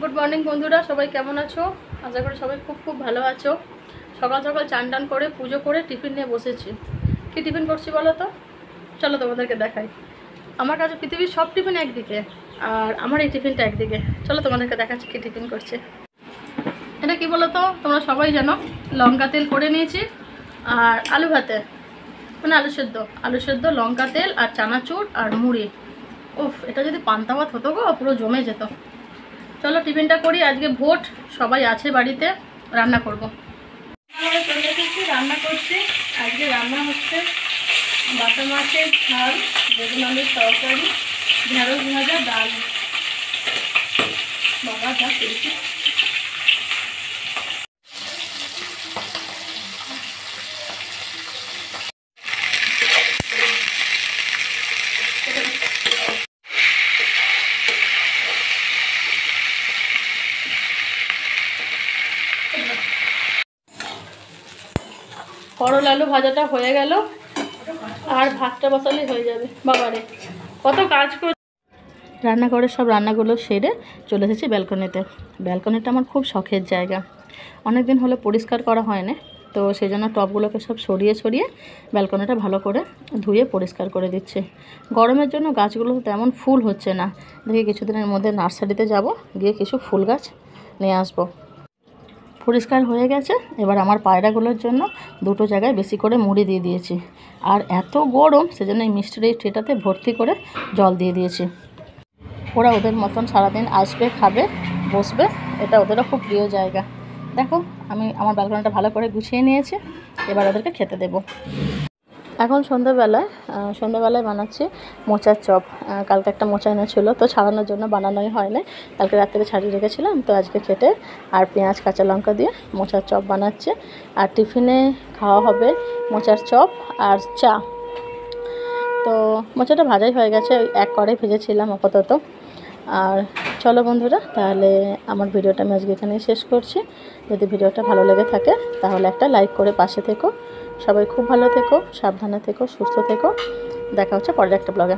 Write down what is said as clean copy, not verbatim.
Good morning বন্ধুরা, সবাই কেমন আছো? আশা করি সবাই খুব খুব ভালো আছো। সকাল সকাল চান টান করে পুজো করে টিফিন নিয়ে বসেছি। কি টিফিন করছি বলো তো? চলো তোমাদেরকে দেখাই। আমার কাছে পৃথিবীর সব টিফিন একদিকে, আর আমার এই টিফিনটা একদিকে। চলো তোমাদেরকে দেখাচ্ছি কি টিফিন করছে। এটা কি বলো তো, তোমরা সবাই জানো, লঙ্কা তেল করে নিয়েছি আর আলু ভাতে, মানে আলু সেদ্ধ লঙ্কা তেল আর চানাচুর আর মুড়ি। উফ, এটা যদি পান্তা ভাত হতো গো, পুরো জমে যেত। চলো টিফিনটা করি। আজকে ভোট, সবাই আছে বাড়িতে, রান্না করবো। চলে এসেছি, রান্না করছি। আজকে রান্না হচ্ছে বাটা মাছের ঝাল, বেগুন আলুর তরকারি, ঢেঁড়স ভাজা, ডাল। বাবা যা পেয়েছি। করলা আলু ভাজাটা হয়ে গেল, আর ভাতটা বসালেই হয়ে যাবে। বাবারে কত কাজ করে। রান্নাঘরে সব রান্নাগুলো সেরে চলে এসেছি ব্যালকনিতে। ব্যালকনিটা আমার খুব শখের জায়গা। অনেক দিন হলো পরিষ্কার করা হয় না, তো সেই জন্য টবগুলোকে সব সরিয়ে সরিয়ে ব্যালকনিটা ভালো করে ধুয়ে পরিষ্কার করে দিচ্ছে। গরমের জন্য গাছগুলো তেমন ফুল হচ্ছে না। দেখি কিছুদিনের মধ্যে নার্সারিতে যাব, গিয়ে কিছু ফুল গাছ নিয়ে আসবো। পরিষ্কার হয়ে গেছে। এবার আমার পায়রাগুলোর জন্য দুটো জায়গায় বেশি করে মুড়ি দিয়ে দিয়েছি। আর এত গরম, সেজন্য এই মিষ্টির এই ট্রেটাতে ভর্তি করে জল দিয়ে দিয়েছি। ওরা ওদের মতন সারাদিন আসবে, খাবে, বসবে। এটা ওদেরও খুব প্রিয় জায়গা। দেখো, আমি আমার ব্যালকনিটা ভালো করে গুছিয়ে নিয়েছি। এবার ওদেরকে খেতে দেবো। এখন সন্ধ্যাবেলায় বানাচ্ছি মোচার চপ। কালকে একটা মোচা এনেছিল, তো ছাড়ানোর জন্য বানানোই হয় না। কালকে রাত্রে ছাড়িয়ে রেখেছিলাম, তো আজকে কেটে আর পেঁয়াজ কাঁচা লঙ্কা দিয়ে মোচার চপ বানাচ্ছি। আর টিফিনে খাওয়া হবে মোচার চপ আর চা। তো মোচাটা ভাজাই হয়ে গেছে, এক কড়াই ভেজেছিলাম আপাতত। আর চলো বন্ধুরা, তাহলে আমার ভিডিওটা আমি আজকে এখানেই শেষ করছি। যদি ভিডিওটা ভালো লেগে থাকে তাহলে একটা লাইক করে পাশে থেকো। সবাই খুব ভালো থেকো, সাবধানে থেকো, সুস্থ থেকো। দেখা হচ্ছে পরের একটা ব্লগে।